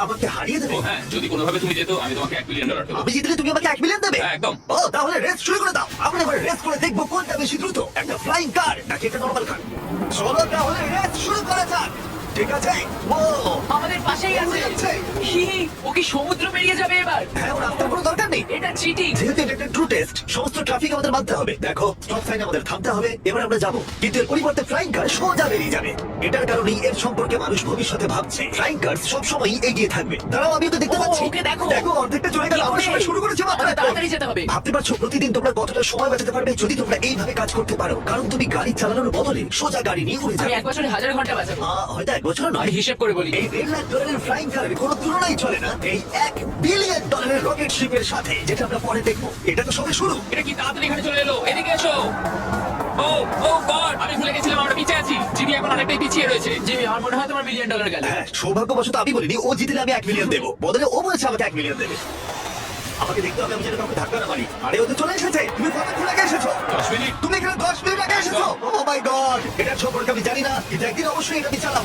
আমাকে হারিয়ে দেবে? হ্যাঁ, যদি কোনোভাবে তুমি যেত আমি তোমাকে $1 মিলিয়ন দেবো। আমি জিতলে তুমি আমাকে 1 মিলিয়ন দেবে? হ্যাঁ, একদম। ও তাহলে রেস শুরু করে দাও। আমরা এবার রেস করে দেখবো কোনটা বেশি দ্রুত, একটা ফ্লাইং কার নাকি একটা নরমাল কার। চলো তাহলে রেস শুরু করা যাক। ঠিক আছে। ও আমাদের পাশেই আছে। উড়ে যাচ্ছে। ও কি সমুদ্র পেরিয়ে যাবে এবার? হ্যাঁ, ওর রাস্তার কোনো দরকার নেই। এটা চিটিং। যেহেতু এটা একটা ট্রু টেস্ট, সমস্ত ট্রাফিক আমাদের মানতে হবে। দেখো, স্টপ সাইন আমাদের থামতে হবে। এবার আমরা যাবো, কিন্তু এর পরিবর্তে ফ্লাইং কার সোজা বেরিয়ে যাবে। এটার কারণেই এর সম্পর্কে মানুষ ভবিষ্যতে ভাবছে ফ্লাইং কার সবসময় এগিয়ে থাকবে। দাঁড়াও, আমি তো দেখতে ও, পাচ্ছি। ওকে দেখো। দেখো, অর্ধেকটা চলে গেল। কি আমরা করে? সবাই শুরু করেছি মাত্র। আমাদের তাড়াতাড়ি যেতে হবে। ভাবতে পারছো প্রতিদিন তোমরা কতটা সময় বাঁচাতে পারবে যদি তোমরা এইভাবে কাজ করতে পারো? কারণ তুমি গাড়ি চালানোর বদলে সোজা গাড়ি নিয়ে উড়ে আমি যাবে। 1 বছরে 1000 ঘন্টা বাঁচাবো। হয়তো 1 বছর নয়। আমি হিসেব করে বলি। এই $1,000,000 ফ্লাইং কারের কোনো তুলনাই চলে না এই $1 বিলিয়ন রকেট শিপের সাথে, যেটা আমরা পরে দেখবো। এটা তো সবে শুরু। এটা কি তাড়াতাড়ি এখানে চলে এলো? এদিকে এসো। ও ও গড, আমি ভুলে গেছিলাম আমরা পিছিয়ে আছি। জিমি এখন অনেকটাই পিছিয়ে রয়েছে। জিমি, আমার মনে হয় তোমার $1 মিলিয়ন গেল। হ্যাঁ, সৌভাগ্যবশত আমি বলিনি ও জিতলে আমি 1 মিলিয়ন দেবো, বদলে ও বলেছে আমাকে 1 মিলিয়ন দেবে। আমাকে দেখতে হবে আমি যেন কাউকে ধাক্কা না মারি। আরে ও তো চলে এসেছে। তুমি কতক্ষণ আগে এসেছো? 10 মিনিট। তুমি এখানে 10 মিনিট আগে এসেছো। ও মাই গড, এটার সম্পর্কে আমি জানি না, কিন্তু একদিন অবশ্যই এটা আমি চালাবো।